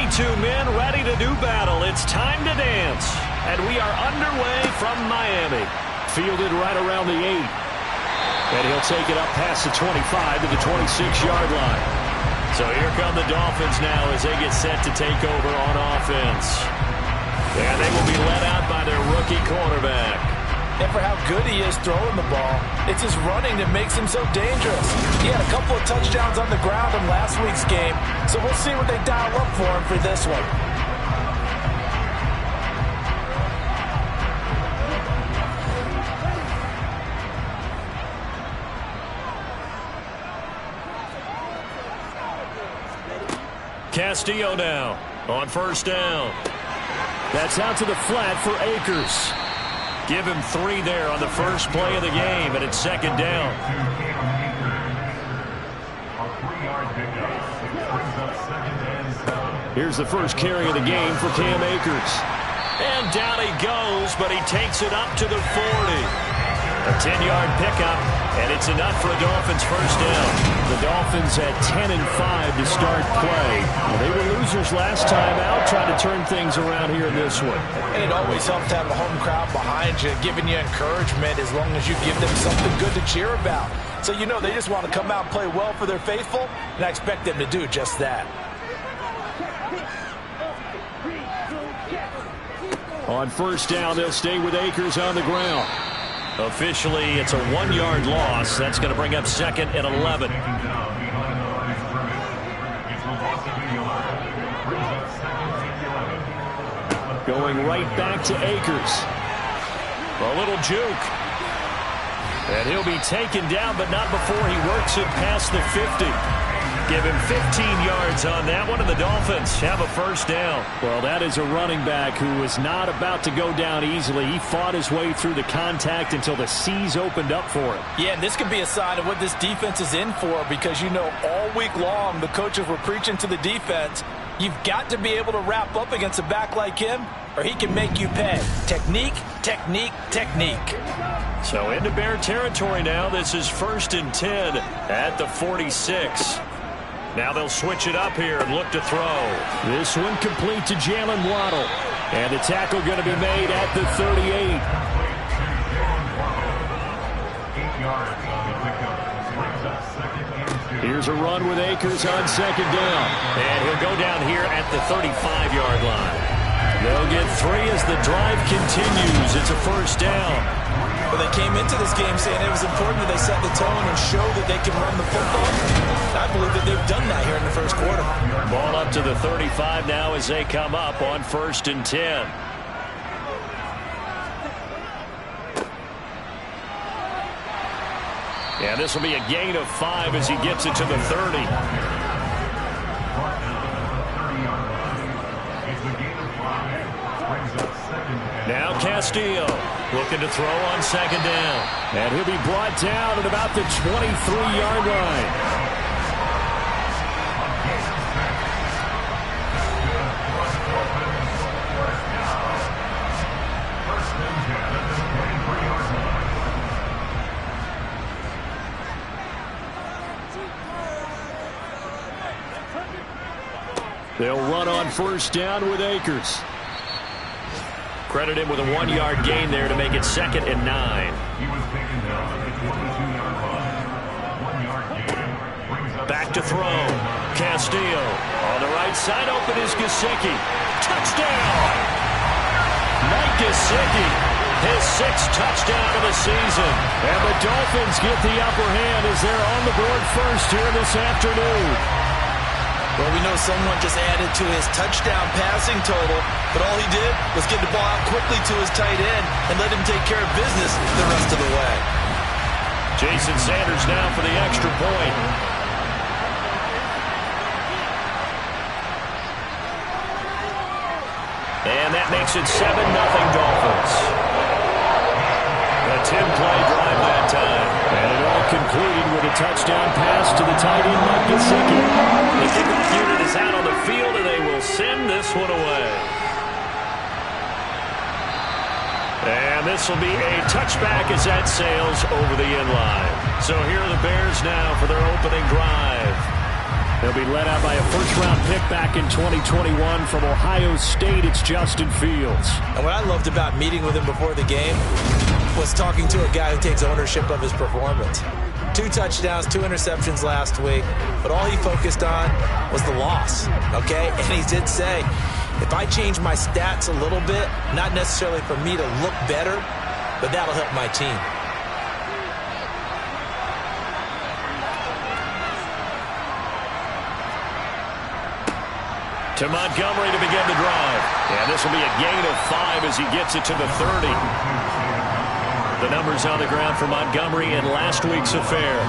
22 men ready to do battle. It's time to dance. And we are underway from Miami. Fielded right around the 8. And he'll take it up past the 25 to the 26-yard line. So here come the Dolphins now as they get set to take over on offense. And they will be led out by their rookie quarterback. And for how good he is throwing the ball, it's his running that makes him so dangerous. He had a couple of touchdowns on the ground in last week's game, so we'll see what they dial up for him for this one. Castillo now on first down. That's out to the flat for Akers. Give him 3 there on the first play of the game, and it's second down. Here's the first carry of the game for Cam Akers. And down he goes, but he takes it up to the 40. A 10-yard pickup, and it's enough for a Dolphins first down. The Dolphins had 10-5 to start play. They were losers last time out, trying to turn things around here in this one. And it always helps to have a home crowd behind you, giving you encouragement as long as you give them something good to cheer about. So you know they just want to come out and play well for their faithful, and I expect them to do just that. On first down, they'll stay with Akers on the ground. Officially, it's a 1-yard loss. That's going to bring up second and 11. Going right back to Akers. A little juke. And he'll be taken down, but not before he works it past the 50. Give him 15 yards on that one, and the Dolphins have a first down. Well, that is a running back who was not about to go down easily. He fought his way through the contact until the seas opened up for him. Yeah, and this could be a sign of what this defense is in for, because you know all week long the coaches were preaching to the defense, you've got to be able to wrap up against a back like him, or he can make you pay. Technique, technique, technique. So into Bear territory now. This is 1st and 10 at the 46. Now they'll switch it up here and look to throw. This one complete to Jalen Waddle. And the tackle going to be made at the 38. Here's a run with Akers on second down. And he'll go down here at the 35-yard line. They'll get 3 as the drive continues. It's a first down. Well, they came into this game saying it was important that they set the tone and show that they can run the football. I believe that they've done that here in the first quarter. Ball up to the 35 now as they come up on 1st and 10. Yeah, this will be a gain of 5 as he gets it to the 30. Now Castillo looking to throw on second down. And he'll be brought down at about the 23-yard line. They'll run on first down with Akers. Credit him with a 1-yard gain there to make it 2nd and 9. Back to throw. Castillo on the right side. Open is Gesicki. Touchdown! Mike Gesicki, his 6th touchdown of the season. And the Dolphins get the upper hand as they're on the board first here this afternoon. Well, we know someone just added to his touchdown passing total, but all he did was get the ball out quickly to his tight end and let him take care of business the rest of the way. Jason Sanders now for the extra point. And that makes it 7-0 Dolphins. A 10-play drive that time. And it all concluded with a touchdown pass to the tight end, Mike Gesicki. The kickoff unit is out on the field, and they will send this one away. And this will be a touchback as that sails over the end line. So here are the Bears now for their opening drive. He'll be led out by a first-round pick back in 2021 from Ohio State. It's Justin Fields. And what I loved about meeting with him before the game was talking to a guy who takes ownership of his performance. 2 touchdowns, 2 interceptions last week, but all he focused on was the loss, okay? And he did say, if I change my stats a little bit, not necessarily for me to look better, but that'll help my team. To Montgomery to begin the drive. And this will be a gain of 5 as he gets it to the 30. The numbers on the ground for Montgomery in last week's affair.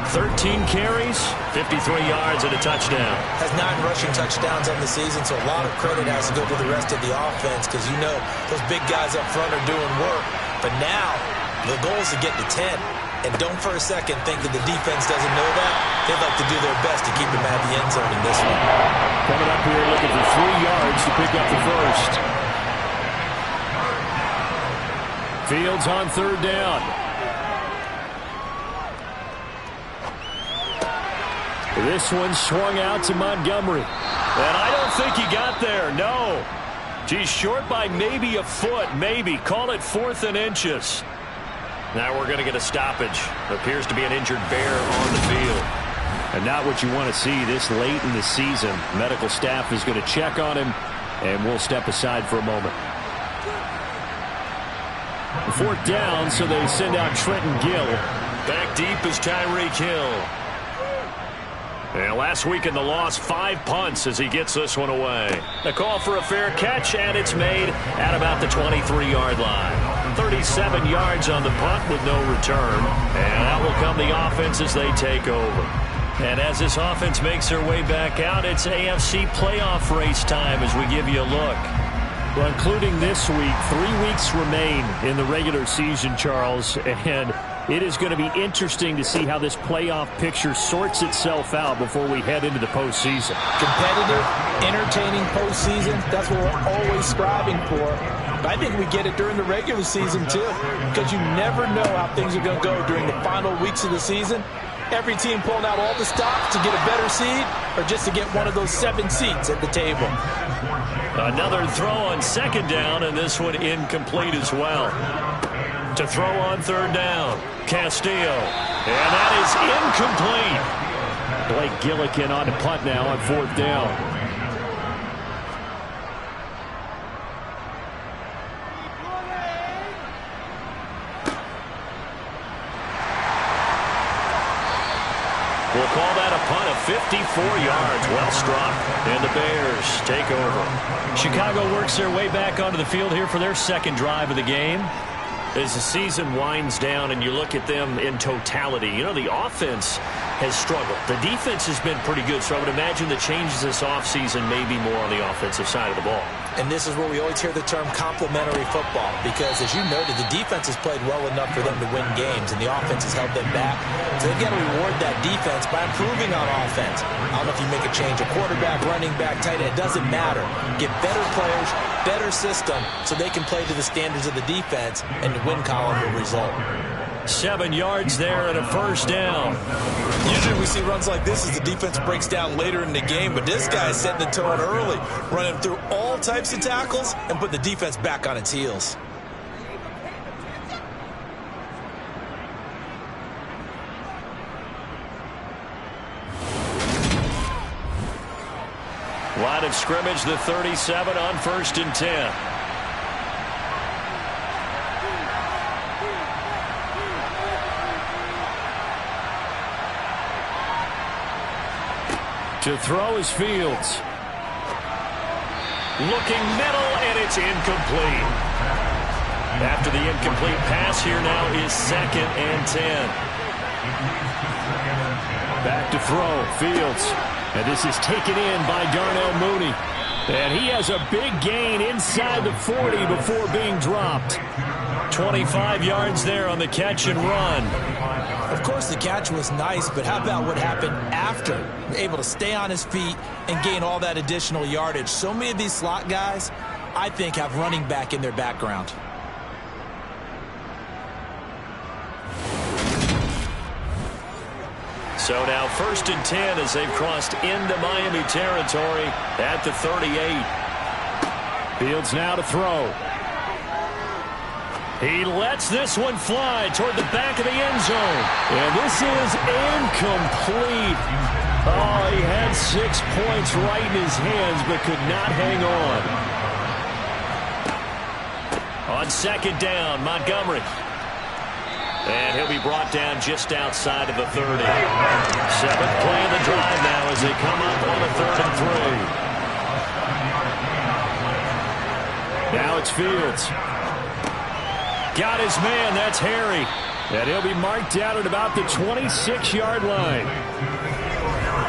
13 carries, 53 yards, and a touchdown. Has 9 rushing touchdowns on the season, so a lot of credit has to go to the rest of the offense because, you know, those big guys up front are doing work. But now the goal is to get to 10. And don't for a second think that the defense doesn't know that. They'd like to do their best to keep him out of the end zone in this one. Coming up here looking for 3 yards to pick up the first. Fields on 3rd down. This one swung out to Montgomery. And I don't think he got there, no. He's short by maybe a foot, maybe. Call it 4th and inches. Now we're going to get a stoppage. Appears to be an injured bear on the field. And not what you want to see this late in the season. Medical staff is going to check on him, and we'll step aside for a moment. 4th down, so they send out Trenton Gill. Back deep is Tyreek Hill. And last week in the loss, 5 punts as he gets this one away. A call for a fair catch, and it's made at about the 23-yard line. 37 yards on the punt with no return. And out will come the offense as they take over. And as this offense makes their way back out, it's AFC playoff race time as we give you a look. Well, including this week, 3 weeks remain in the regular season, Charles, and it is going to be interesting to see how this playoff picture sorts itself out before we head into the postseason. Competitive, entertaining postseason, that's what we're always striving for. But I think we get it during the regular season, too, because you never know how things are going to go during the final weeks of the season. Every team pulling out all the stops to get a better seed or just to get one of those 7 seats at the table. Another throw on 2nd down, and this one incomplete as well. To throw on 3rd down, Castillo. And that is incomplete. Blake Gillikin on the punt now on 4th down. We'll call that a punt of 54 yards. Well struck. And the Bears take over. Chicago works their way back onto the field here for their 2nd drive of the game. As the season winds down and you look at them in totality, you know, the offense has struggled. The defense has been pretty good, so I would imagine the changes this offseason may be more on the offensive side of the ball. And this is where we always hear the term complementary football because, as you noted, the defense has played well enough for them to win games, and the offense has held them back. So they've got to reward that defense by improving on offense. I don't know if you make a change, a quarterback, running back, tight end, it doesn't matter. Get better players, better system, so they can play to the standards of the defense, and the win column will result. 7 yards there and a 1st down. Usually we see runs like this as the defense breaks down later in the game, but this guy is setting the tone early, running through all types of tackles and putting the defense back on its heels. Line of scrimmage, the 37 on 1st and 10. To throw is Fields. Looking middle, and it's incomplete. After the incomplete pass, here now is 2nd and 10. Back to throw, Fields. And this is taken in by Darnell Mooney. And he has a big gain inside the 40 before being dropped. 25 yards there on the catch and run. Of course, the catch was nice, but how about what happened after? Able to stay on his feet and gain all that additional yardage. So many of these slot guys, I think, have running back in their background. So now 1st and 10 as they've crossed into Miami territory at the 38. Fields now to throw. He lets this one fly toward the back of the end zone. And this is incomplete. Oh, he had 6 points right in his hands, but could not hang on. On 2nd down, Montgomery. And he'll be brought down just outside of the 30. 7th play of the drive now as they come up on a 3rd and 3. Now it's Fields. Got his man, that's Harry. And he'll be marked down at about the 26-yard line.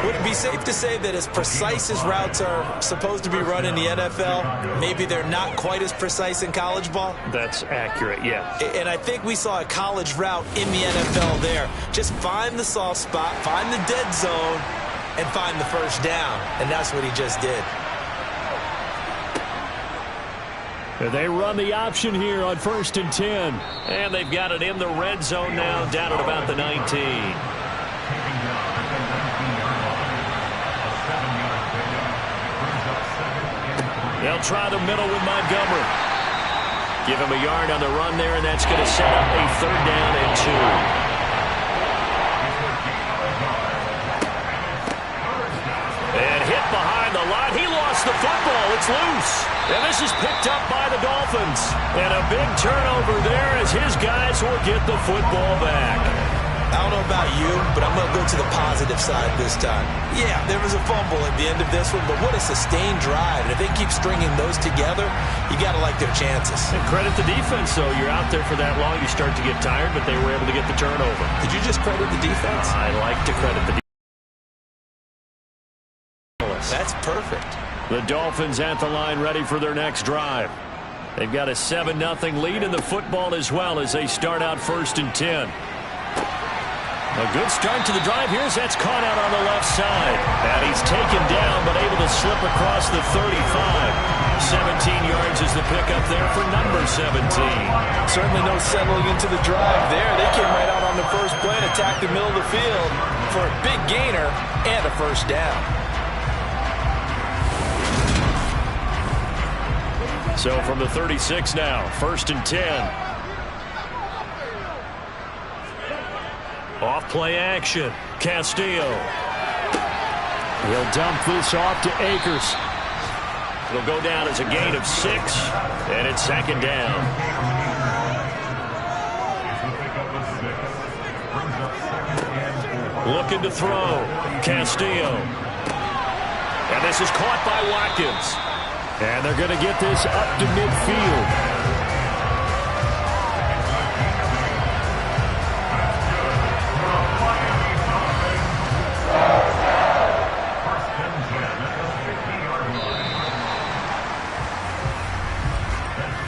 Would it be safe to say that as precise as routes are supposed to be run in the NFL, maybe they're not quite as precise in college ball? That's accurate, yeah. And I think we saw a college route in the NFL there. Just find the soft spot, find the dead zone, and find the first down. And that's what he just did. They run the option here on 1st and 10. And they've got it in the red zone now, down at about the 19. They'll try the middle with Montgomery. Give him a yard on the run there, and that's going to set up a 3rd down and 2. And hit behind the line. He lost the football. It's loose. And this is picked up by the Dolphins. And a big turnover there as his guys will get the football back. I don't know about you, but I'm going to go to the positive side this time. Yeah, there was a fumble at the end of this one, but what a sustained drive. And if they keep stringing those together, you got to like their chances. And credit the defense, though. You're out there for that long, you start to get tired, but they were able to get the turnover. Did you just credit the defense? I like to credit the defense. That's perfect. The Dolphins at the line ready for their next drive. They've got a 7-0 lead in the football as well as they start out 1st and 10. A good start to the drive. That's caught out on the left side. And he's taken down but able to slip across the 35. 17 yards is the pickup there for number 17. Certainly no settling into the drive there. They came right out on the first play and attacked the middle of the field for a big gainer and a 1st down. So from the 36 now, 1st and 10. Off play action. Castillo. He'll dump this off to Akers. It'll go down as a gain of 6, and it's 2nd down. Looking to throw. Castillo. And this is caught by Watkins. And they're going to get this up to midfield.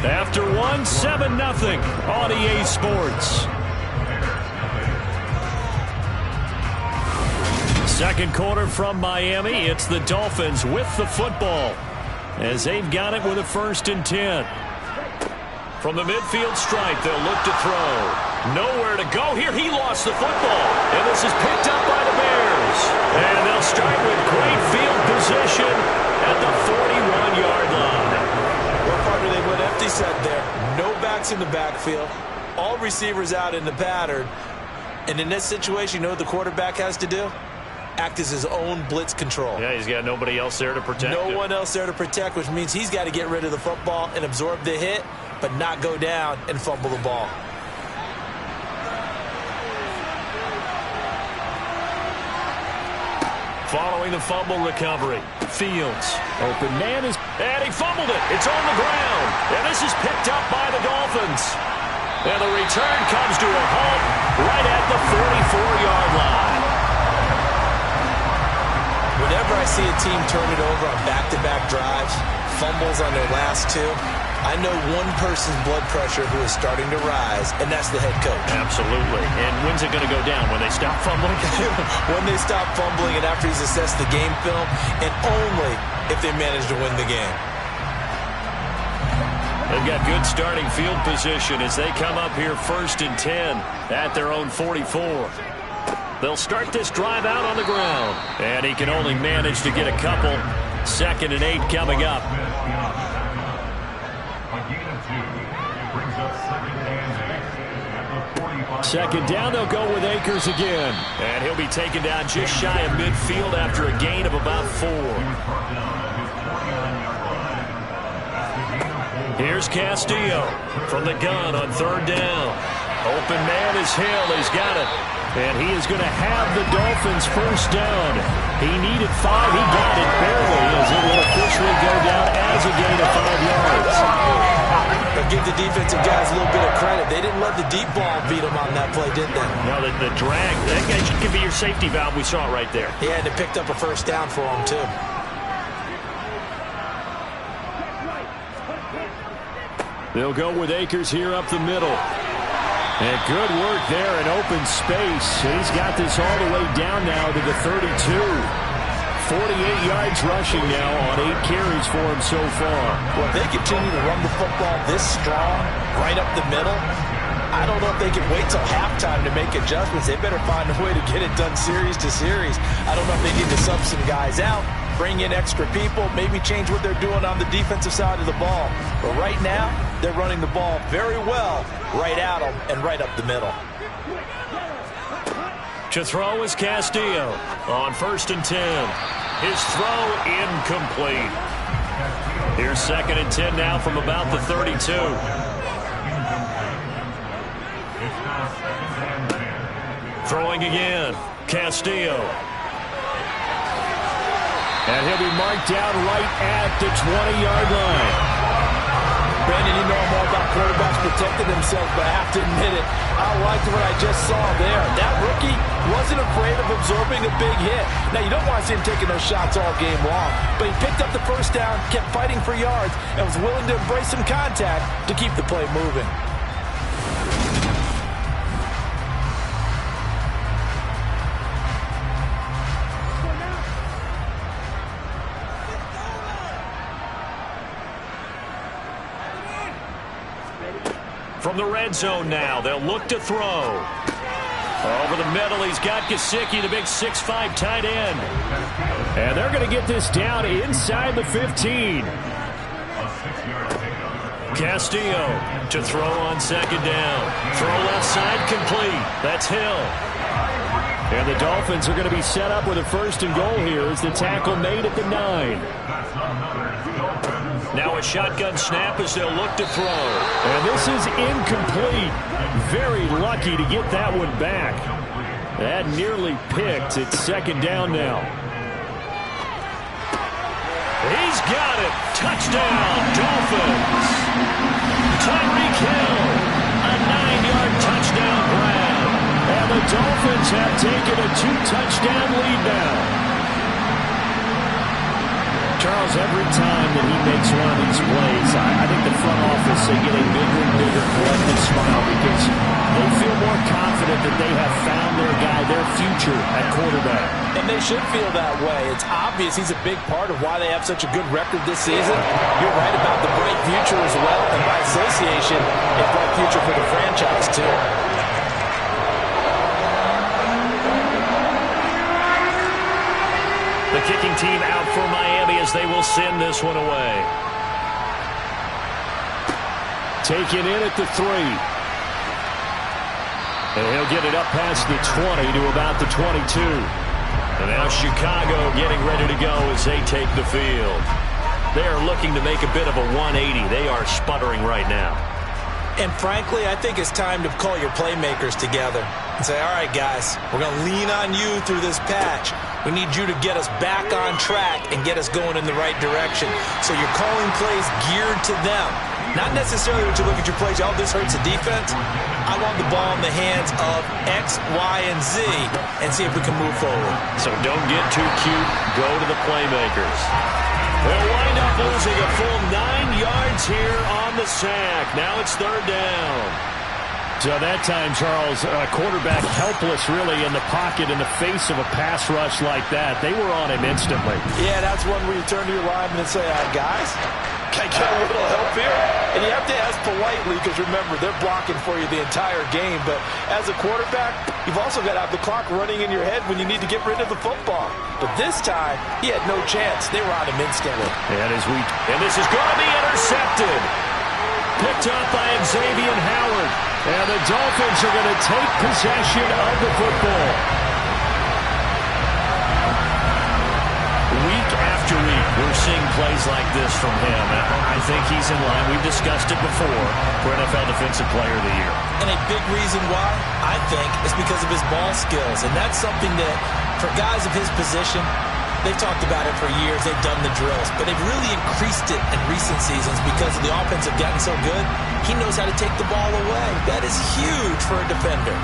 After 7-0 on EA Sports. Second quarter from Miami. It's the Dolphins with the football as they've got it with a 1st and 10. From the midfield stripe, they'll look to throw. Nowhere to go here. He lost the football. And this is picked up by the Bears. And they'll start with great field position at the 41-yard line. What part do they went empty set there? No backs in the backfield. All receivers out in the pattern. And in this situation, you know what the quarterback has to do? Act as his own blitz control. Yeah, he's got nobody else there to protect him. No one else there to protect, which means he's got to get rid of the football and absorb the hit, but not go down and fumble the ball. Following the fumble recovery, Fields. Open man is... And he fumbled it. It's on the ground. And this is picked up by the Dolphins. And the return comes to a halt right at the 44-yard line. Whenever I see a team turn it over on back-to-back drives, fumbles on their last 2, I know one person's blood pressure who is starting to rise, and that's the head coach. Absolutely. And when's it going to go down? When they stop fumbling? When they stop fumbling and after he's assessed the game film, and only if they manage to win the game. They've got good starting field position as they come up here 1st and 10 at their own 44. They'll start this drive out on the ground. And he can only manage to get a couple. 2nd and 8 coming up. Second down, they'll go with Akers again. And he'll be taken down just shy of midfield after a gain of about 4. Here's Castillo from the gun on 3rd down. Open man is Hill. He's got it. And he is going to have the Dolphins first down. He needed 5. He got it barely as it will officially go down as a gain of 5 yards. But give the defensive guys a little bit of credit. They didn't let the deep ball beat them on that play, did they? No, the drag, that guy could be your safety valve. We saw it right there. Yeah, and it picked up a first down for him, too. They'll go with Akers here up the middle. And good work there in open space. And he's got this all the way down now to the 32. 48 yards rushing now on 8 carries for him so far. Well, if they continue to run the football this strong, right up the middle, I don't know if they can wait till halftime to make adjustments. They better find a way to get it done series to series. I don't know if they need to sub some guys out, bring in extra people, maybe change what they're doing on the defensive side of the ball. But right now, they're running the ball very well right at them and right up the middle. To throw is Castillo on 1st and 10. His throw incomplete. Here's 2nd and 10 now from about the 32. Throwing again, Castillo. And he'll be marked down right at the 20-yard line. Brandon, you know more about quarterbacks protecting themselves, but I have to admit it, I liked what I just saw there. That rookie wasn't afraid of absorbing a big hit. Now, you don't want to see him taking those shots all game long, but he picked up the first down, kept fighting for yards, and was willing to embrace some contact to keep the play moving. From the red zone now, they'll look to throw. Over the middle, he's got Gesicki, the big 6'5" tight end. And they're going to get this down inside the 15. Castillo to throw on 2nd down. Throw left side complete. That's Hill. And the Dolphins are going to be set up with a 1st and goal here as the tackle made at the 9. Now a shotgun snap as they'll look to throw. And this is incomplete. Very lucky to get that one back. That nearly picked. It's 2nd down now. He's got it. Touchdown, Dolphins. Tyreek Hill, a 9-yard touchdown grab. And the Dolphins have taken a 2-touchdown lead now. Charles, every time that he makes one of these plays, I think the front office, they get a bigger and bigger collective smile because they feel more confident that they have found their guy, their future at quarterback. And they should feel that way. It's obvious he's a big part of why they have such a good record this season. You're right about the bright future as well, and by association, a bright future for the franchise, too. The kicking team out for Miami as they will send this one away. Taken in at the 3. And he'll get it up past the 20 to about the 22. And now Chicago getting ready to go as they take the field. They are looking to make a bit of a 180. They are sputtering right now. And frankly, I think it's time to call your playmakers together and say, all right, guys, we're going to lean on you through this patch. We need you to get us back on track and get us going in the right direction. So you're calling plays geared to them. Not necessarily when you look at your plays, oh, this hurts the defense. I want the ball in the hands of X, Y, and Z and see if we can move forward. So don't get too cute. Go to the playmakers. They'll wind up losing a full 9 yards here on the sack. Now it's 3rd down. So that time, Charles, quarterback helpless really in the pocket in the face of a pass rush like that. They were on him instantly. Yeah, that's one where you turn to your lineman and say, guys, can I get a little help here? And you have to ask politely because, remember, they're blocking for you the entire game. But as a quarterback, you've also got to have the clock running in your head when you need to get rid of the football. But this time, he had no chance. They were on him instantly. And this is going to be intercepted. Picked up by Xavier Howard. And the Dolphins are going to take possession of the football. Week after week, we're seeing plays like this from him. I think he's in line. We've discussed it before for NFL Defensive Player of the Year. And a big reason why, I think, is because of his ball skills. And that's something that, for guys of his position, they've talked about it for years. They've done the drills. But they've really increased it in recent seasons because the offense have gotten so good. He knows how to take the ball away. That is huge for a defender.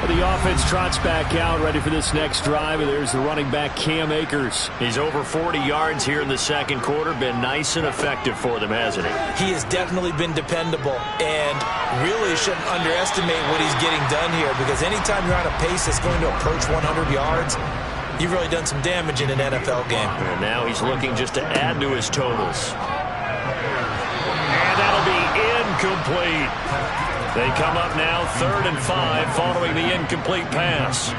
The offense trots back out, ready for this next drive. And there's the running back, Cam Akers. He's over 40 yards here in the second quarter. Been nice and effective for them, hasn't he? He has definitely been dependable. And really shouldn't underestimate what he's getting done here, because anytime you're on a pace that's going to approach 100 yards, you've really done some damage in an NFL game. And now he's looking just to add to his totals. And that'll be incomplete. They come up now 3rd and 5 following the incomplete pass.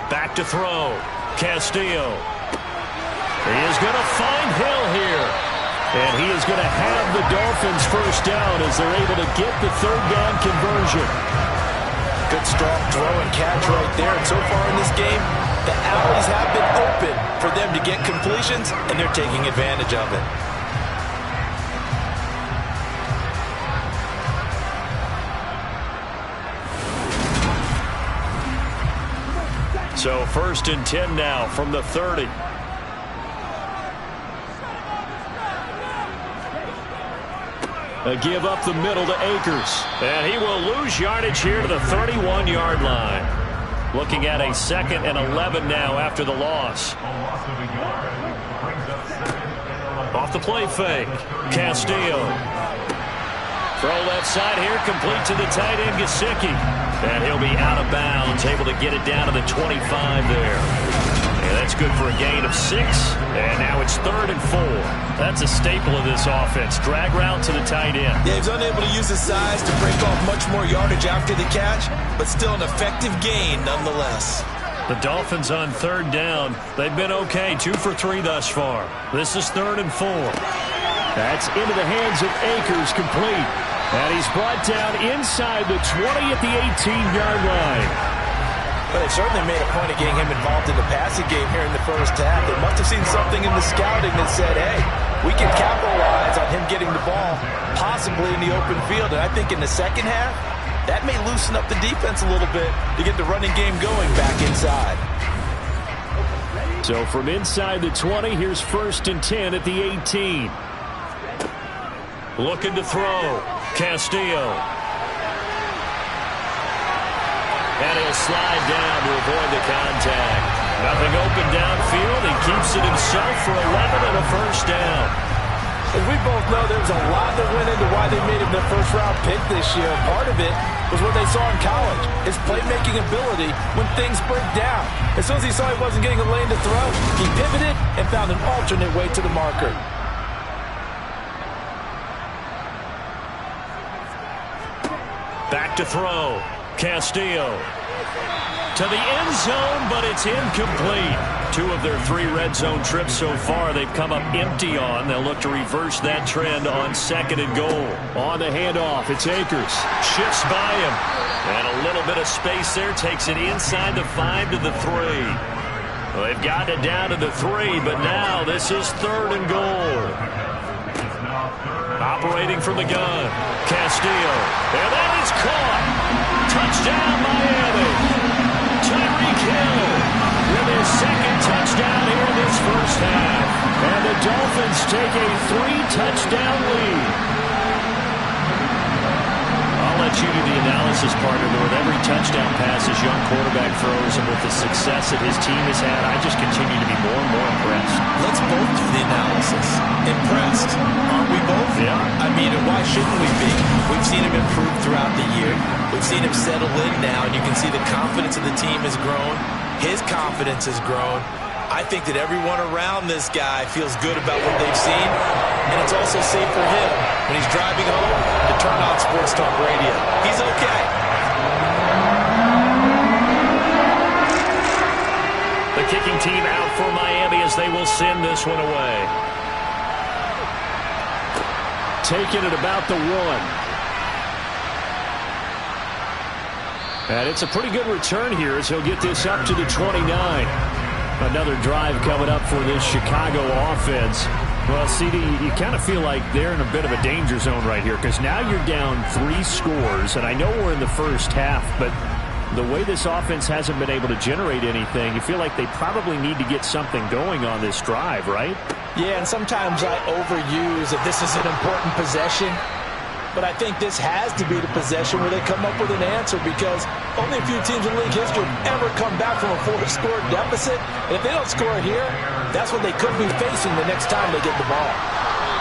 Back to throw. Castillo. He is going to find Hill here. And he is going to have the Dolphins first down as they're able to get the 3rd down conversion. Good strong throw and catch right there. And so far in this game, the alleys have been open for them to get completions, and they're taking advantage of it. So 1st and 10 now from the 30. A give up the middle to Akers. And he will lose yardage here to the 31-yard line. Looking at a 2nd and 11 now after the loss. Off the play fake. Castillo. Throw left side here, complete to the tight end, Gesicki. And he'll be out of bounds, able to get it down to the 25 there. And that's good for a gain of 6. And now it's 3rd and 4. That's a staple of this offense. Drag route to the tight end. Yeah, he's unable to use his size to break off much more yardage after the catch, but still an effective gain nonetheless. The Dolphins on 3rd down. They've been okay, 2 for 3 thus far. This is 3rd and 4. That's into the hands of Akers, complete. And he's brought down inside the 20 at the 18-yard line. But they certainly made a point of getting him involved in the passing game here in the first half. They must have seen something in the scouting that said, hey, we can capitalize on him getting the ball, possibly in the open field. And I think in the second half, that may loosen up the defense a little bit to get the running game going back inside. So from inside the 20, here's 1st and 10 at the 18. Looking to throw. Castillo. And he'll slide down to avoid the contact. Nothing open downfield. He keeps it himself for 11 and a first down. As we both know, there was a lot that went into why they made him their first-round pick this year. Part of it was what they saw in college, his playmaking ability when things break down. As soon as he saw he wasn't getting a lane to throw, he pivoted and found an alternate way to the marker. Back to throw. Castillo. To the end zone, but it's incomplete. 2 of their 3 red zone trips so far they've come up empty on. They'll look to reverse that trend on 2nd and goal. On the handoff, it's Akers. Shifts by him. And a little bit of space there. Takes it inside the 5 to the 3. Well, they've gotten it down to the 3, but now this is 3rd and goal. Operating from the gun. Castillo. And that is caught. Touchdown, Miami. Tyreek Hill with his 2nd touchdown here in this first half. And the Dolphins take a 3-touchdown lead. I'll let you do the analysis, partner, but with every touchdown pass his young quarterback throws and with the success that his team has had, I just continue to be more and more impressed. Let's both do the analysis. Impressed. Aren't we both? Yeah. I mean, and why shouldn't we be? We've seen him improve throughout the year. We've seen him settle in now, and you can see the confidence of the team has grown. His confidence has grown. I think that everyone around this guy feels good about what they've seen, and it's also safe for him when he's driving home to turn on Sports Talk Radio. He's okay. The kicking team out for Miami as they will send this one away. Taking it about the 1. And it's a pretty good return here as he'll get this up to the 29. Another drive coming up for this Chicago offense. Well, CD, you kind of feel like they're in a bit of a danger zone right here because now you're down 3 scores, and I know we're in the first half, but the way this offense hasn't been able to generate anything, you feel like they probably need to get something going on this drive, right? Yeah, and sometimes I overuse that this is an important possession. But I think this has to be the possession where they come up with an answer because only a few teams in league history have ever come back from a 4-score deficit. And if they don't score here, that's what they could be facing the next time they get the ball.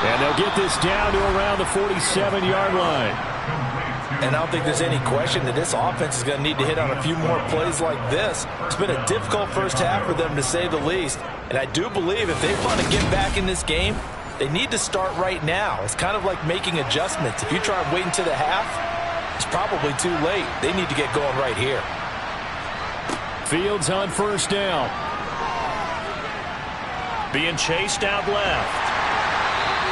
And they'll get this down to around the 47-yard line. And I don't think there's any question that this offense is going to need to hit on a few more plays like this. It's been a difficult first half for them, to say the least. And I do believe if they want to get back in this game, they need to start right now. It's kind of like making adjustments. If you try waiting to the half, it's probably too late. They need to get going right here. Fields on first down. Being chased out left.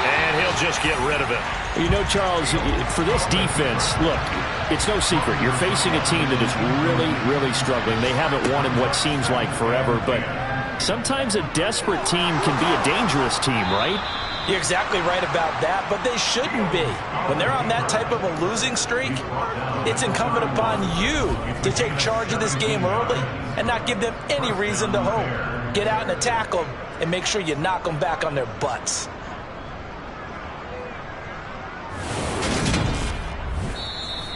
And he'll just get rid of it. You know, Charles, for this defense, look, it's no secret. You're facing a team that is really, really struggling. They haven't won in what seems like forever, but sometimes a desperate team can be a dangerous team, right? You're exactly right about that, but they shouldn't be. When they're on that type of a losing streak, it's incumbent upon you to take charge of this game early and not give them any reason to hope. Get out and attack them and make sure you knock them back on their butts.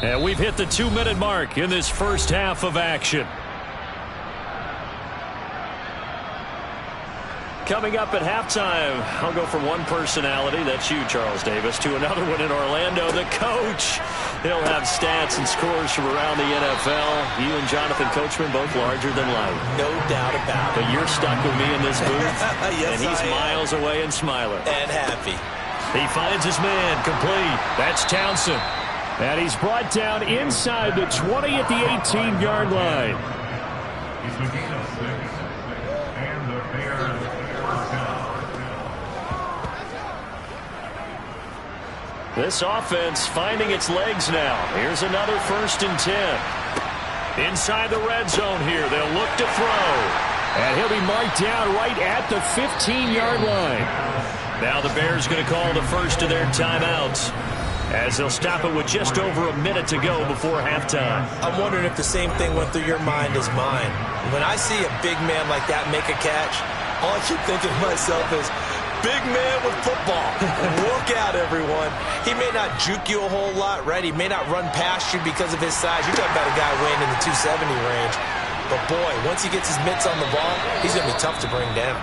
And we've hit the 2-minute mark in this first half of action. Coming up at halftime, I'll go from one personality, that's you, Charles Davis, to another one in Orlando, the coach. He'll have stats and scores from around the NFL. You and Jonathan Coachman, both larger than life. No doubt about it. But you're stuck with me in this booth, yes, and he's miles away and smiling. And happy. He finds his man, complete. That's Townsend. And he's brought down inside the 20 at the 18-yard line. This offense finding its legs now. Here's another 1st and 10. Inside the red zone here. They'll look to throw. And he'll be marked down right at the 15-yard line. Now the Bears going to call the first of their timeouts, as they'll stop it with just over a minute to go before halftime. I'm wondering if the same thing went through your mind as mine. When I see a big man like that make a catch, all I keep thinking to myself is, big man with football. Look out, everyone. He may not juke you a whole lot, right? He may not run past you because of his size. You're talking about a guy weighing in the 270 range. But, boy, once he gets his mitts on the ball, he's going to be tough to bring down.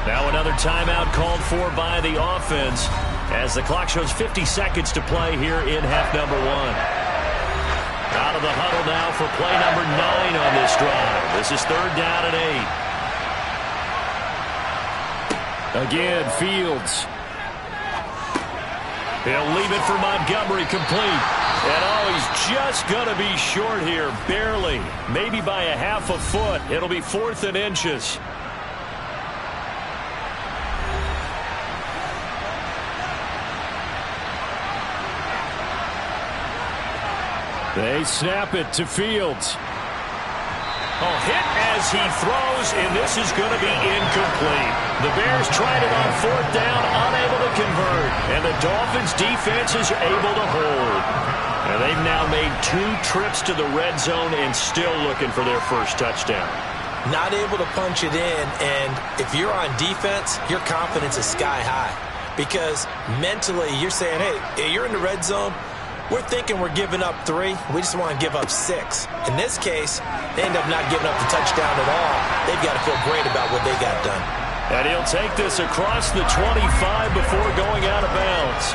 Now another timeout called for by the offense as the clock shows 50 seconds to play here in half number 1. Out of the huddle now for play number 9 on this drive. This is 3rd down and 8. Again, Fields. He'll leave it for Montgomery, complete. And he's just going to be short here, barely. Maybe by a half a foot. It'll be 4th and inches. They snap it to Fields. Hit as he throws, and this is going to be incomplete. The Bears tried it on 4th down, unable to convert, and the Dolphins' defense is able to hold. And they've now made 2 trips to the red zone and still looking for their first touchdown. Not able to punch it in, and if you're on defense, your confidence is sky high. Because mentally, you're saying, hey, you're in the red zone. We're thinking we're giving up 3. We just want to give up 6. In this case, they end up not giving up the touchdown at all. They've got to feel great about what they got done. And he'll take this across the 25 before going out of bounds.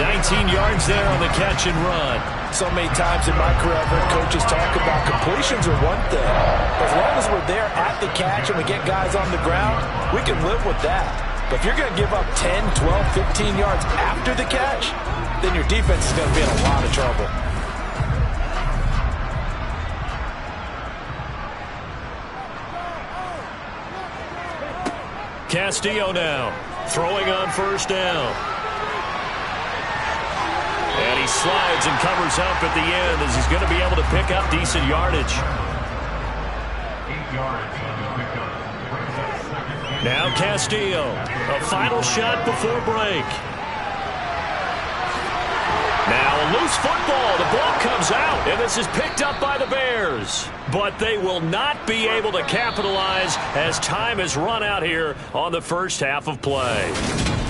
19 yards there on the catch and run. so many times in my career I've heard coaches talk about completions are one thing. As long as we're there at the catch and we get guys on the ground, we can live with that. But if you're going to give up 10, 12, 15 yards after the catch, then your defense is going to be in a lot of trouble. Castillo now, throwing on first down. And he slides and covers up at the end as he's going to be able to pick up decent yardage. 8 yards. Now Castillo, a final shot before break. Now a loose football. The ball comes out, and this is picked up by the Bears. But they will not be able to capitalize as time has run out here on the first half of play.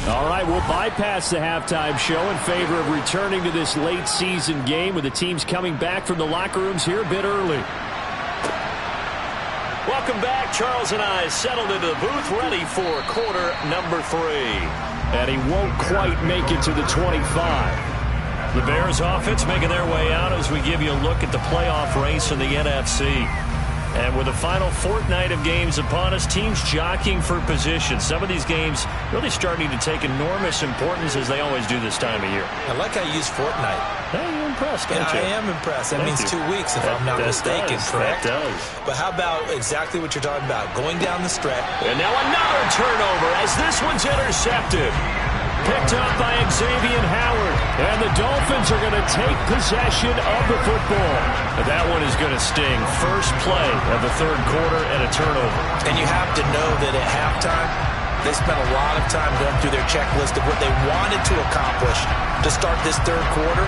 All right, we'll bypass the halftime show in favor of returning to this late season game with the teams coming back from the locker rooms here a bit early. Welcome back. Charles and I settled into the booth, ready for quarter number 3. And he won't quite make it to the 25. The Bears offense making their way out as we give you a look at the playoff race in the NFC. And with the final fortnight of games upon us, teams jockeying for position. Some of these games really starting to take enormous importance as they always do this time of year. I like how you use fortnight. Hey, you're impressed, don't you? I am impressed. That means 2 weeks if I'm not mistaken, correct? That does. But how about exactly what you're talking about? Going down the stretch. And now another turnover as this one's intercepted. Picked up by Xavier Howard. And the Dolphins are going to take possession of the football. That one is going to sting. First play of the third quarter and a turnover. And you have to know that at halftime, they spent a lot of time going through their checklist of what they wanted to accomplish to start this third quarter.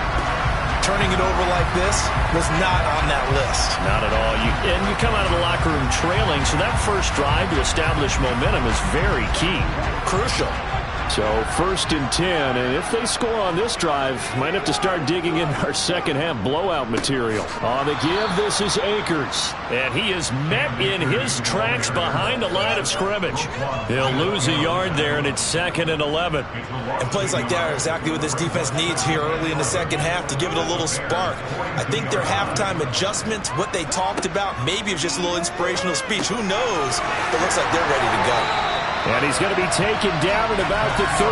Turning it over like this was not on that list. Not at all. And you come out of the locker room trailing, so that first drive to establish momentum is very key. Crucial. So 1st and 10, and if they score on this drive, might have to start digging in our second half blowout material. On the give, this is Akers. And he is met in his tracks behind the line of scrimmage. He'll lose a yard there, and it's 2nd and 11. And plays like that are exactly what this defense needs here early in the second half to give it a little spark. I think their halftime adjustments, what they talked about, maybe it was just a little inspirational speech. Who knows? But it looks like they're ready to go. And he's going to be taken down at about the 33.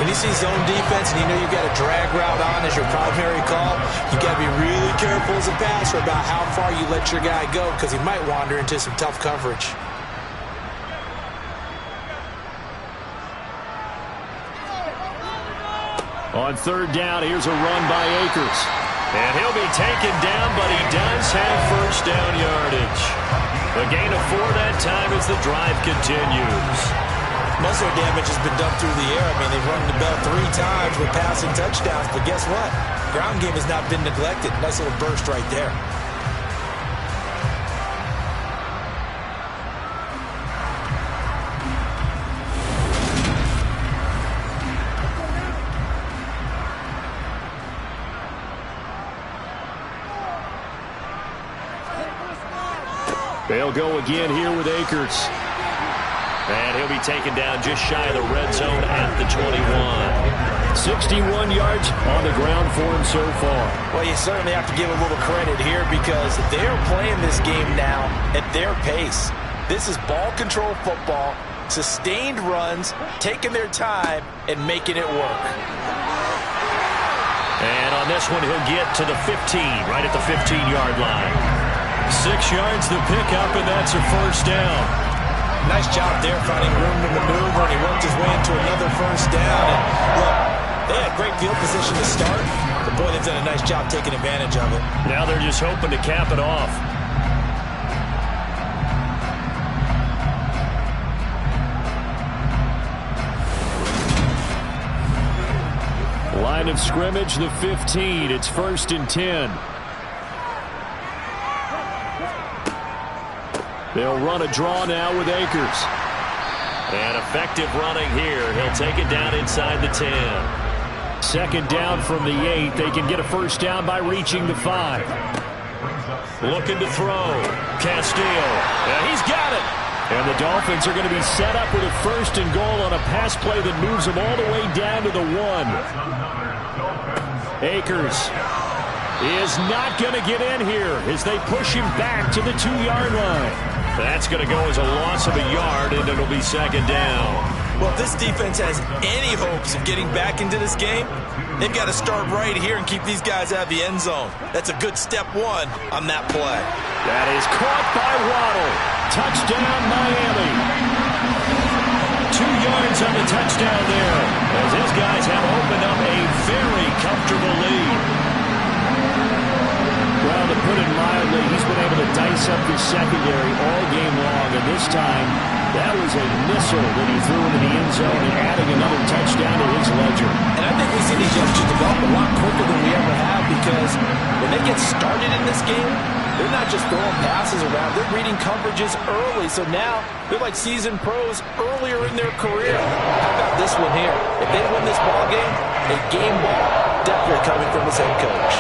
When you see zone defense and you know you've got a drag route on as your primary call, you got to be really careful as a passer about how far you let your guy go because he might wander into some tough coverage. On 3rd down, here's a run by Akers. And he'll be taken down, but he does have first down yardage. A gain of 4 that time as the drive continues. Most of their damage has been done through the air. I mean, they've rung the bell 3 times with passing touchdowns, but guess what? Ground game has not been neglected. Nice little burst right there. They'll go again here with Akers. And he'll be taken down just shy of the red zone at the 21. 61 yards on the ground for him so far. Well, you certainly have to give a little credit here because they're playing this game now at their pace. This is ball control football, sustained runs, taking their time, and making it work. And on this one, he'll get to the 15, right at the 15-yard line. 6 yards to pick up, and that's a first down. Nice job there finding room to maneuver, and he worked his way into another first down. And look, they had great field position to start, but boy, they've done a nice job taking advantage of it. Now they're just hoping to cap it off. Line of scrimmage, the 15. It's 1st and 10. They'll run a draw now with Akers. And effective running here. He'll take it down inside the 10. 2nd down from the 8. They can get a first down by reaching the 5. Looking to throw. Castillo. And he's got it. And the Dolphins are going to be set up with a 1st and goal on a pass play that moves them all the way down to the 1. Akers is not going to get in here as they push him back to the 2-yard line. That's going to go as a loss of a yard, and it'll be 2nd down. Well, if this defense has any hopes of getting back into this game, they've got to start right here and keep these guys out of the end zone. That's a good step 1 on that play. That is caught by Waddle. Touchdown, Miami. 2 yards on the touchdown there, as his guys have opened up a very comfortable lead. Well, to put it mildly, he's been able to dice up the secondary all game long, and this time that was a missile that he threw into the end zone and adding another touchdown to his ledger. And I think we see these youngsters develop a lot quicker than we ever have, because when they get started in this game, they're not just throwing passes around, they're reading coverages early. So now they're like seasoned pros earlier in their career. How about this one here? If they win this ball game, a game ball definitely coming from his head coach.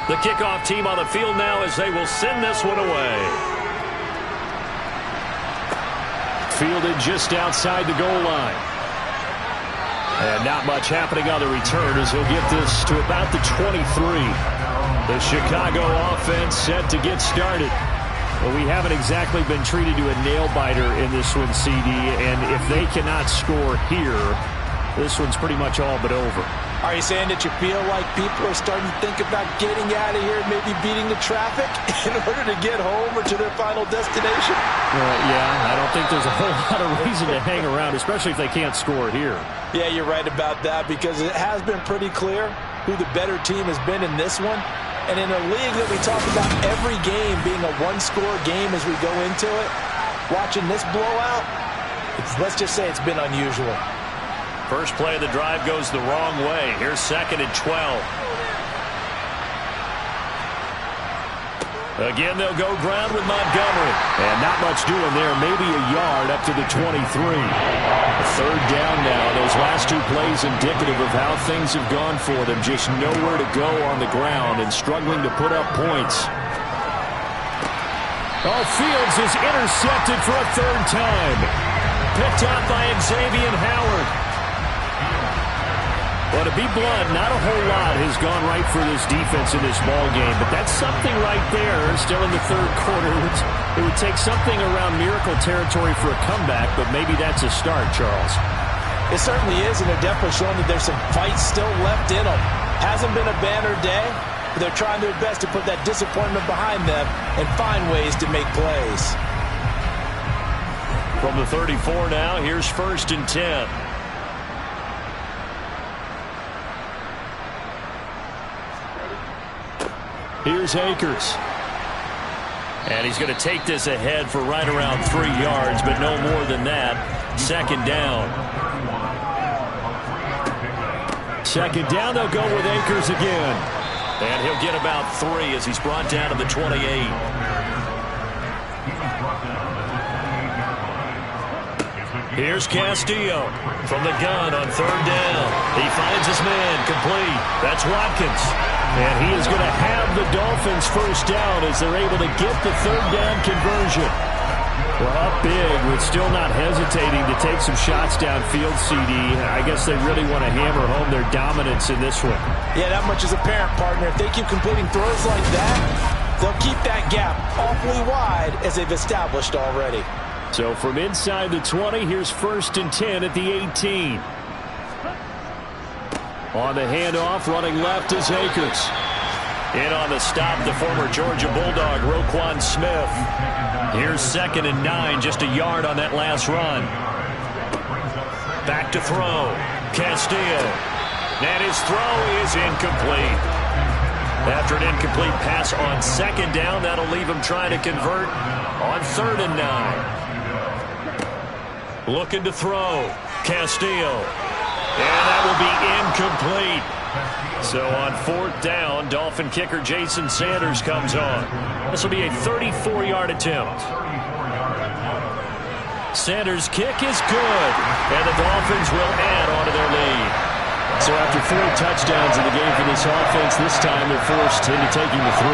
The kickoff team on the field now as they will send this one away. Fielded just outside the goal line. And not much happening on the return as he'll get this to about the 23. The Chicago offense set to get started. Well, we haven't exactly been treated to a nail-biter in this one, CD, and if they cannot score here, this one's pretty much all but over. Are you saying that you feel like people are starting to think about getting out of here, maybe beating the traffic in order to get home or to their final destination? Yeah, I don't think there's a whole lot of reason to hang around, especially if they can't score here. Yeah, you're right about that, because it has been pretty clear who the better team has been in this one. And in a league that we talk about every game being a one-score game as we go into it, watching this blowout, let's just say it's been unusual. First play of the drive goes the wrong way. Here's 2nd and 12. Again, they'll go ground with Montgomery. And not much doing there. Maybe a yard up to the 23. 3rd down now. Those last 2 plays indicative of how things have gone for them. Just nowhere to go on the ground and struggling to put up points. Oh, Fields is intercepted for a 3rd time. Picked up by Xavier Howard. Well, to be blunt, not a whole lot has gone right for this defense in this ball game, but that's something right there. Still in the 3rd quarter. It would take something around miracle territory for a comeback, but maybe that's a start, Charles. It certainly is, and they're definitely showing that there's some fight still left in them. Hasn't been a banner day, but they're trying their best to put that disappointment behind them and find ways to make plays. From the 34 now, here's 1st and 10. Here's Akers. And he's going to take this ahead for right around 3 yards, but no more than that. 2nd down. 2nd down, they'll go with Akers again. And he'll get about 3 as he's brought down to the 28. Here's Castillo from the gun on 3rd down. He finds his man complete. That's Watkins. And he is going to have the Dolphins 1st down as they're able to get the 3rd down conversion. Well, up big with still not hesitating to take some shots downfield, CD. I guess they really want to hammer home their dominance in this one. Yeah, that much is apparent, partner. If they keep completing throws like that, they'll keep that gap awfully wide as they've established already. So from inside the 20, here's 1st and 10 at the 18. On the handoff, running left is Akers. In on the stop, the former Georgia Bulldog, Roquan Smith. Here's 2nd and 9, just a yard on that last run. Back to throw. Castillo. And his throw is incomplete. After an incomplete pass on 2nd down, that'll leave him trying to convert on 3rd and 9. Looking to throw. Castillo. And that will be incomplete. So on 4th down, Dolphin kicker Jason Sanders comes on. This will be a 34-yard attempt. Sanders' kick is good, and the Dolphins will add on to their lead. So after 4 touchdowns in the game for this offense, this time they're forced into taking the 3.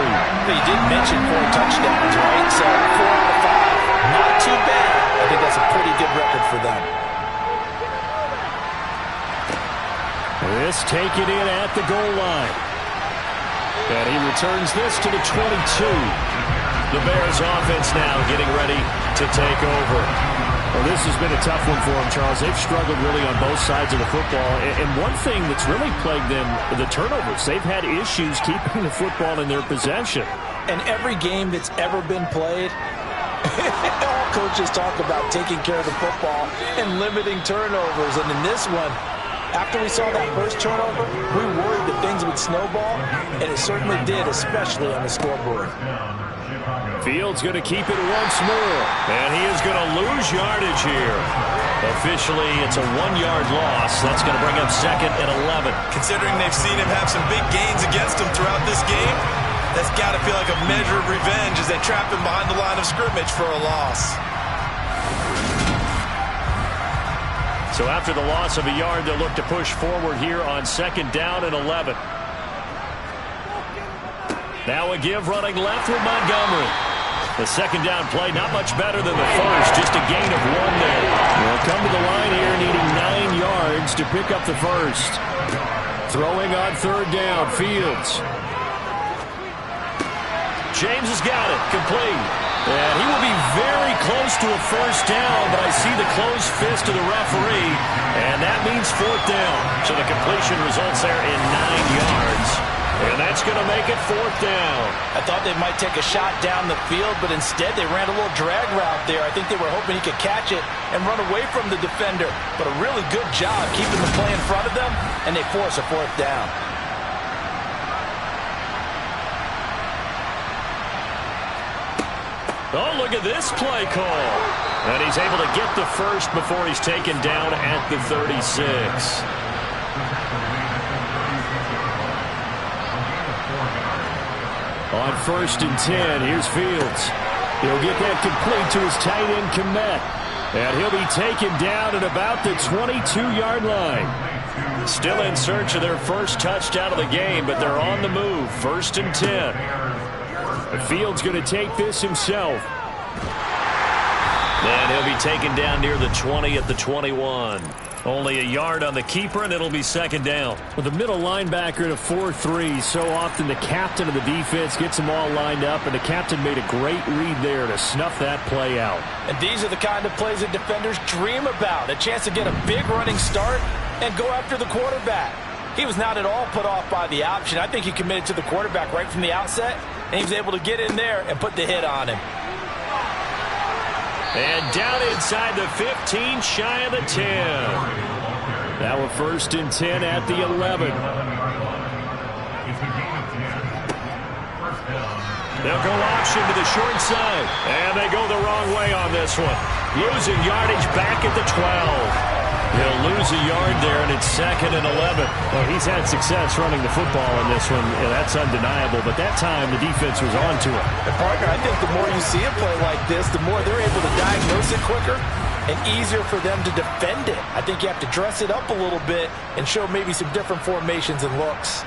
You did mention 4 touchdowns, right? So 4 out of 5, not too bad. I think that's a pretty good record for them. This taken in at the goal line. And he returns this to the 22. The Bears offense now getting ready to take over. Well, this has been a tough one for them, Charles. They've struggled really on both sides of the football. And one thing that's really plagued them, the turnovers. They've had issues keeping the football in their possession. And every game that's ever been played, all coaches talk about taking care of the football and limiting turnovers. And in this one, after we saw that first turnover, we worried that things would snowball, and it certainly did, especially on the scoreboard. Fields going to keep it once more, and he is going to lose yardage here. Officially, it's a 1-yard loss. That's going to bring up 2nd and 11. Considering they've seen him have some big gains against him throughout this game, that's got to feel like a measure of revenge as they trap him behind the line of scrimmage for a loss. So after the loss of a yard, they'll look to push forward here on 2nd down and 11. Now a give running left with Montgomery. The 2nd down play, not much better than the first, just a gain of 1 there. They'll come to the line here needing 9 yards to pick up the first. Throwing on 3rd down, Fields. James has got it, complete. And he will be very close to a first down, but I see the closed fist of the referee, and that means 4th down. So the completion results there in 9 yards. And that's going to make it 4th down. I thought they might take a shot down the field, but instead they ran a little drag route there. I think they were hoping he could catch it and run away from the defender. But a really good job keeping the play in front of them, and they force a 4th down. Oh, look at this play call. And he's able to get the first before he's taken down at the 36. On 1st and 10, here's Fields. He'll get that complete to his tight end, Kmet. And he'll be taken down at about the 22-yard line. Still in search of their first touchdown of the game, but they're on the move. 1st and 10. Fields going to take this himself. And he'll be taken down near the 20 at the 21. Only a yard on the keeper, and it'll be 2nd down. With the middle linebacker in a 4-3, so often the captain of the defense gets them all lined up, and the captain made a great read there to snuff that play out. And these are the kind of plays that defenders dream about. A chance to get a big running start and go after the quarterback. He was not at all put off by the option. I think he committed to the quarterback right from the outset, and he was able to get in there and put the hit on him. And down inside the 15, shy of the 10. Now a 1st and 10 at the 11. They'll go option to the short side. And they go the wrong way on this one. Losing yardage back at the 12. He'll lose a yard there, and it's 2nd and 11. Well, he's had success running the football in this one. Yeah, that's undeniable. But that time, the defense was on to him. And partner, I think the more you see a play like this, the more they're able to diagnose it quicker and easier for them to defend it. I think you have to dress it up a little bit and show maybe some different formations and looks.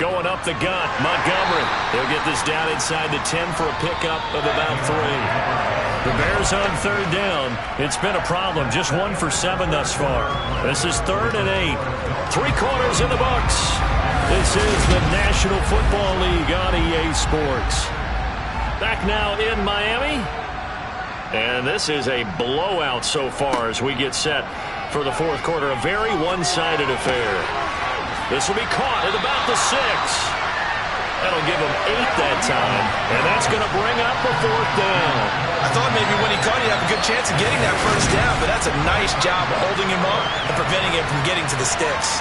Going up the gut, Montgomery. He'll get this down inside the 10 for a pickup of about 3. The Bears on 3rd down. It's been a problem. Just 1 for 7 thus far. This is 3rd and 8. 3 quarters in the books. This is the National Football League on EA Sports. Back now in Miami. And this is a blowout so far as we get set for the 4th quarter. A very one-sided affair. This will be caught at about the 6. That'll give him 8 that time. And that's going to bring up a 4th down. I thought maybe when he caught, he'd have a good chance of getting that first down, but that's a nice job of holding him up and preventing him from getting to the sticks.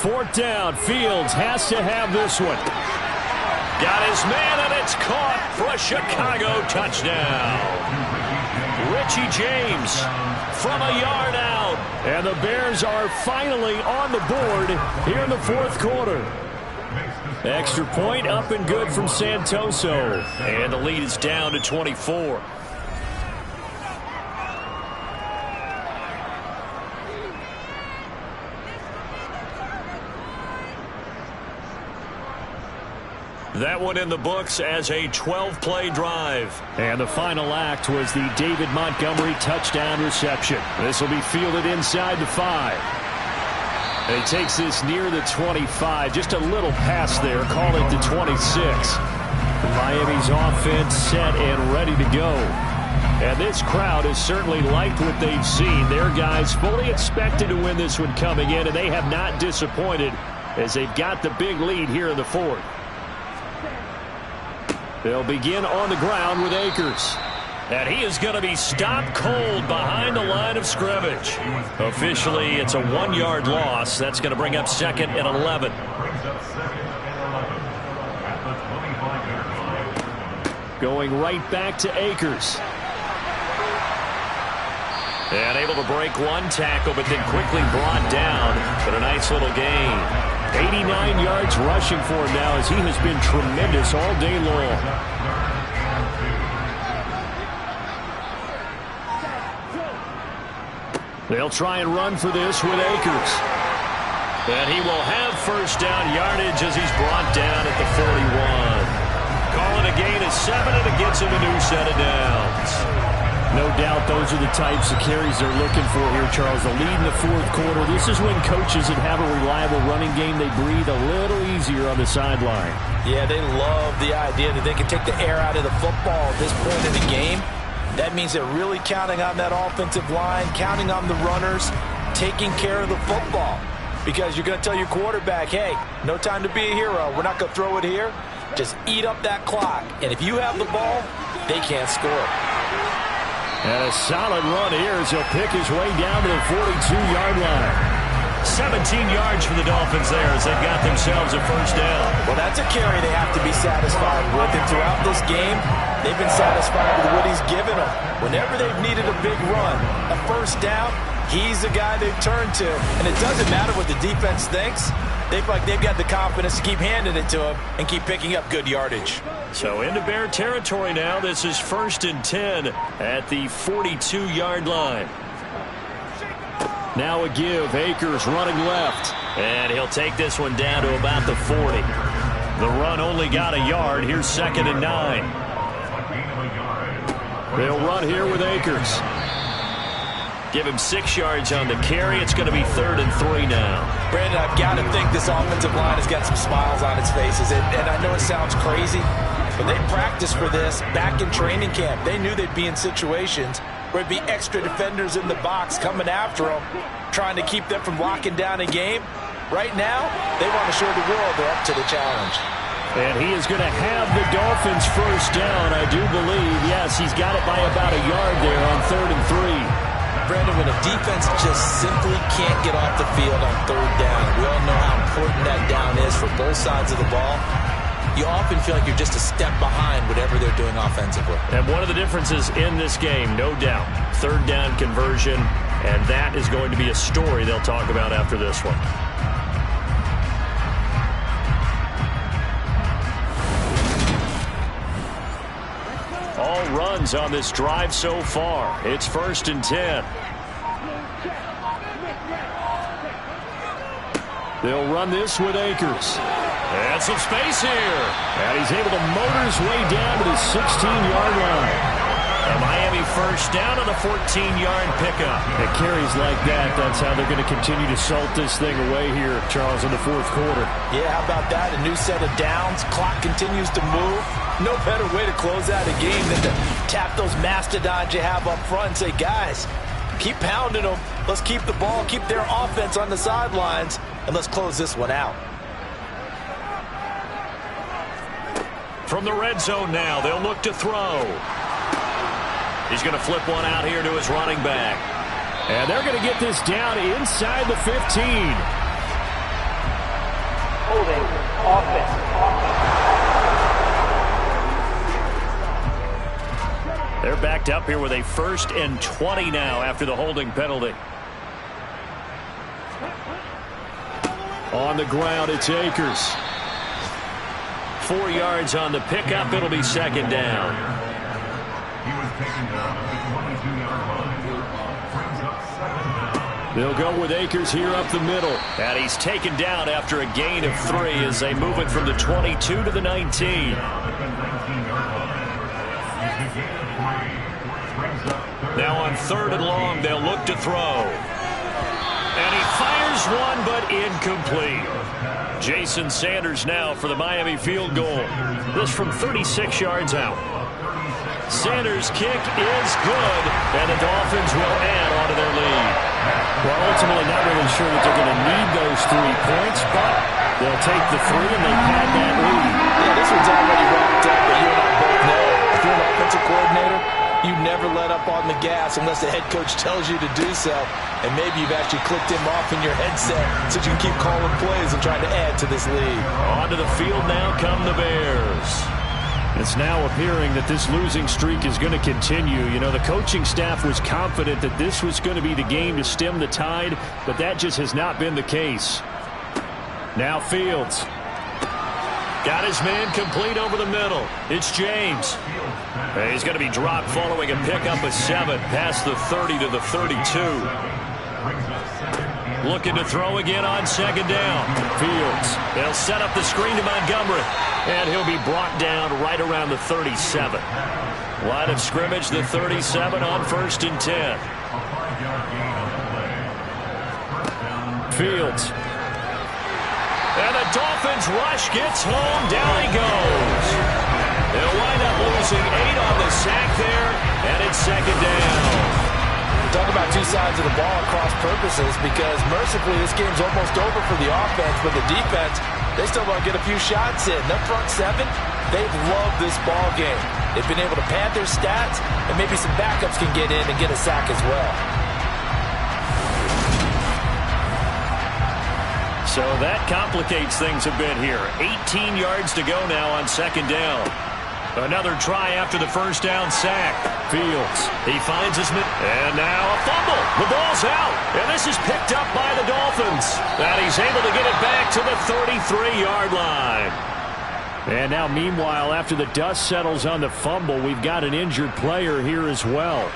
Fourth down, Fields has to have this one. Got his man, and it's caught for a Chicago touchdown. Richie James from a yard out. And the Bears are finally on the board here in the fourth quarter. Extra point up and good from Santoso. And the lead is down to 24. That one in the books as a 12-play drive. And the final act was the David Montgomery touchdown reception. This will be fielded inside the 5. And he takes this near the 25. Just a little pass there. Call it the 26. Miami's offense set and ready to go. And this crowd has certainly liked what they've seen. Their guys fully expected to win this one coming in, and they have not disappointed as they've got the big lead here in the fourth. They'll begin on the ground with Akers. And he is going to be stopped cold behind the line of scrimmage. Officially, it's a 1-yard loss. That's going to bring up 2nd and 11. Going right back to Akers. And able to break one tackle, but then quickly brought down. But a nice little gain. 89 yards rushing for him now as he has been tremendous all day long. They'll try and run for this with Akers. And he will have first down yardage as he's brought down at the 41. Calling a gain of 7, and it gets him a new set of downs. No doubt those are the types of carries they're looking for here, Charles. The lead in the fourth quarter. This is when coaches that have a reliable running game, they breathe a little easier on the sideline. Yeah, they love the idea that they can take the air out of the football at this point in the game. That means they're really counting on that offensive line, counting on the runners, taking care of the football. Because you're going to tell your quarterback, hey, no time to be a hero. We're not going to throw it here. Just eat up that clock. And if you have the ball, they can't score. And a solid run here as he'll pick his way down to the 42-yard line. 17 yards for the Dolphins there as they've got themselves a first down. Well, that's a carry they have to be satisfied with. And throughout this game, they've been satisfied with what he's given them. Whenever they've needed a big run, a first down, he's the guy they've turned to. And it doesn't matter what the defense thinks. They feel like they've got the confidence to keep handing it to him and keep picking up good yardage. So into Bear territory now. This is 1st and 10 at the 42-yard line. Now a give. Akers running left. And he'll take this one down to about the 40. The run only got a yard. Here's 2nd and 9. They'll run here with Akers. Give him 6 yards on the carry. It's going to be 3rd and 3 now. Brandon, I've got to think this offensive line has got some smiles on its faces. And I know it sounds crazy, but they practiced for this back in training camp. They knew they'd be in situations where it'd be extra defenders in the box coming after them, trying to keep them from locking down a game. Right now, they want to show the world they're up to the challenge. And he is going to have the Dolphins first down, I do believe. Yes, he's got it by about a yard there on 3rd and 3. Brandon, when a defense just simply can't get off the field on 3rd down, we all know how important that down is for both sides of the ball. You often feel like you're just a step behind whatever they're doing offensively. And one of the differences in this game, no doubt, 3rd down conversion, and that is going to be a story they'll talk about after this one. All runs on this drive so far. It's 1st and 10. They'll run this with Akers. And some space here. And he's able to motor his way down to the 16-yard line. A Miami first down on a 14-yard pickup. At carries like that, that's how they're going to continue to salt this thing away here, Charles, in the fourth quarter. Yeah, how about that? A new set of downs. Clock continues to move. No better way to close out a game than to tap those mastodons you have up front and say, guys, keep pounding them. Let's keep the ball, keep their offense on the sidelines, and let's close this one out. From the red zone now, they'll look to throw. He's going to flip one out here to his running back. And they're going to get this down inside the 15. Holding offense. They're backed up here with a 1st and 20 now after the holding penalty. On the ground, it's Akers. 4 yards on the pickup. It'll be second down. He was taken down at the 22-yard line. Brings up 7 down. They'll go with Akers here up the middle. And he's taken down after a gain of 3 as they move it from the 22 to the 19. Now on 3rd and long, they'll look to throw. And he fires one, but incomplete. Jason Sanders now for the Miami field goal. This from 36 yards out. Sanders' kick is good, and the Dolphins will add on to their lead. Well, ultimately not really sure that they're going to need those 3 points, but they'll take the 3 and they pad that lead. Yeah, this one's already wrapped up, but you and I both know if you're an offensive coordinator, you never let up on the gas unless the head coach tells you to do so. And maybe you've actually clicked him off in your headset so you can keep calling plays and trying to add to this lead. Onto the field now come the Bears. It's now appearing that this losing streak is going to continue. You know, the coaching staff was confident that this was going to be the game to stem the tide, but that just has not been the case. Now Fields. Got his man complete over the middle. It's James. He's going to be dropped following a pickup of 7 past the 30 to the 32. Looking to throw again on 2nd down. Fields. They'll set up the screen to Montgomery. And he'll be brought down right around the 37. Line of scrimmage, the 37 on 1st and 10. Fields. And the Dolphins rush gets home. Down he goes. They'll wind up losing 8 on the sack there. And it's 2nd down. Talk about 2 sides of the ball at cross purposes, because mercifully this game's almost over for the offense, but the defense, they still want to get a few shots in. Their front 7, they've loved this ball game. They've been able to pad their stats, and maybe some backups can get in and get a sack as well. So that complicates things a bit here. 18 yards to go now on 2nd down. Another try after the 1st down sack. Fields. He finds his man. And now a fumble. The ball's out. And this is picked up by the Dolphins. And he's able to get it back to the 33-yard line. And now, meanwhile, after the dust settles on the fumble, we've got an injured player here as well.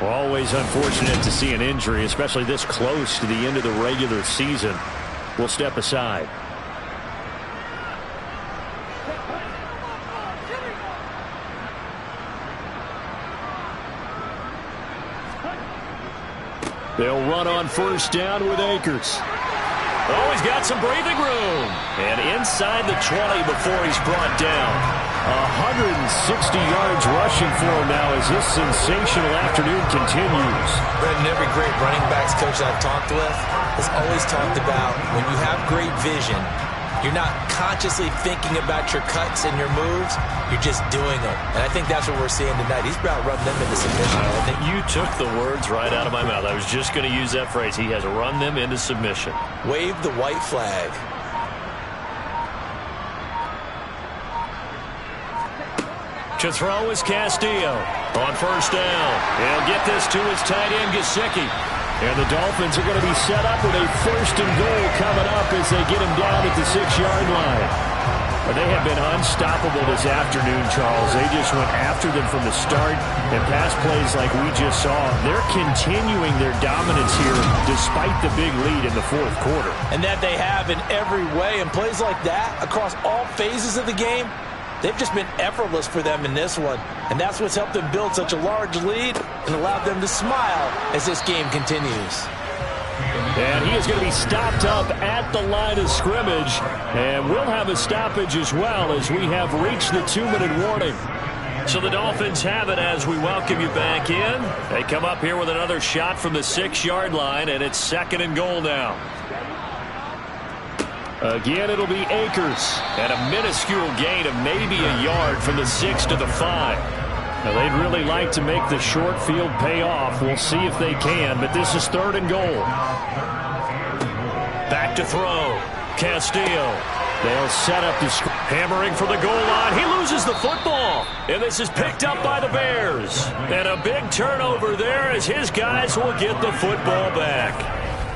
Always unfortunate to see an injury, especially this close to the end of the regular season. We'll step aside. They'll run on 1st down with Akers. Oh, he's got some breathing room. And inside the 20 before he's brought down. 160 yards rushing for him now as this sensational afternoon continues. Brendan, every great running backs coach I've talked with has always talked about when you have great vision, you're not consciously thinking about your cuts and your moves. You're just doing them. And I think that's what we're seeing tonight. He's about running them into submission. I think you took the words right out of my mouth. I was just going to use that phrase. He has run them into submission. Wave the white flag. To throw is Castillo on 1st down. He'll get this to his tight end, Gesicki. And the Dolphins are going to be set up with a 1st and goal coming up as they get him down at the 6-yard line. But they have been unstoppable this afternoon, Charles. They just went after them from the start, and pass plays like we just saw. They're continuing their dominance here despite the big lead in the 4th quarter. And that they have in every way. And plays like that across all phases of the game, they've just been effortless for them in this one. And that's what's helped them build such a large lead and allowed them to smile as this game continues. And he is going to be stopped up at the line of scrimmage. And we'll have a stoppage as well as we have reached the 2-minute warning. So the Dolphins have it as we welcome you back in. They come up here with another shot from the 6-yard line, and it's 2nd and goal now. Again, it'll be Akers. And a minuscule gain of maybe a yard from the 6 to the 5. Now, they'd really like to make the short field pay off. We'll see if they can, but this is 3rd and goal. Back to throw. Castillo. They'll set up the hammering for the goal line. He loses the football. And this is picked up by the Bears. And a big turnover there as his guys will get the football back.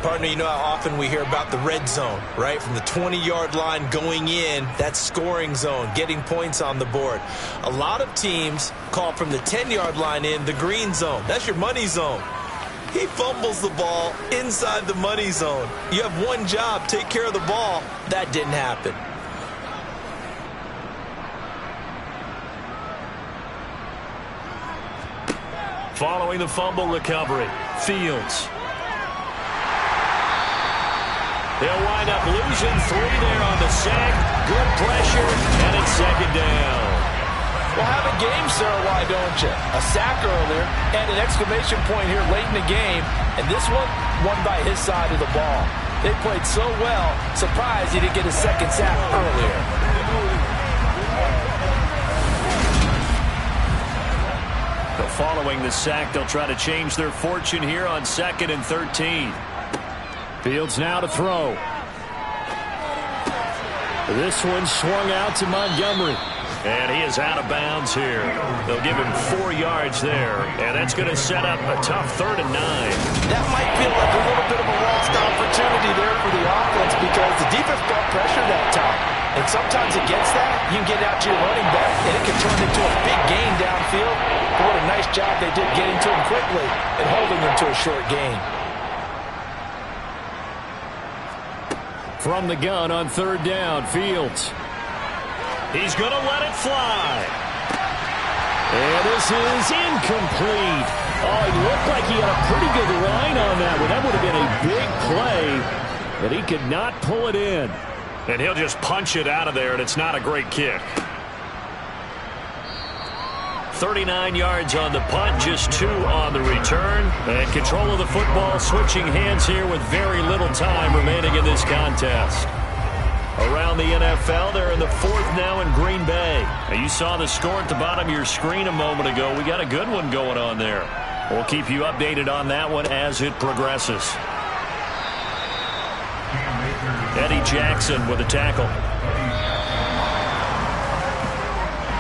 Partner, you know how often we hear about the red zone, right? From the 20-yard line going in, that's scoring zone, getting points on the board. A lot of teams call from the 10-yard line in the green zone. That's your money zone. He fumbles the ball inside the money zone. You have one job, take care of the ball. That didn't happen. Following the fumble recovery, Fields. They'll wind up losing 3 there on the sack. Good pressure, and it's second down. Well, have a game, sir, why don't you? A sack earlier and an exclamation point here late in the game, and this one won by his side of the ball. They played so well, surprised he didn't get his second sack earlier. But following the sack, they'll try to change their fortune here on 2nd and 13. Fields now to throw. This one swung out to Montgomery. And he is out of bounds here. They'll give him 4 yards there, and that's going to set up a tough 3rd and 9. That might feel like a little bit of a lost opportunity there for the offense because the defense brought pressure that time. And sometimes against that, you can get out to your running back, and it can turn into a big gain downfield. But what a nice job they did getting to him quickly and holding him to a short gain. From the gun on 3rd down, Fields. He's going to let it fly. And this is incomplete. Oh, it looked like he had a pretty good line on that one. That would have been a big play, but he could not pull it in. And he'll just punch it out of there, and it's not a great kick. 39 yards on the punt, just 2 on the return. And control of the football switching hands here with very little time remaining in this contest. Around the NFL, they're in the 4th now in Green Bay. Now, you saw the score at the bottom of your screen a moment ago. We got a good one going on there. We'll keep you updated on that one as it progresses. Eddie Jackson with a tackle.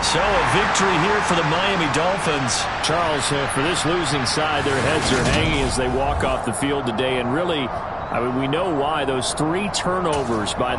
So a victory here for the Miami Dolphins. Charles, for this losing side, their heads are hanging as they walk off the field today. And really, I mean, we know why. Those 3 turnovers by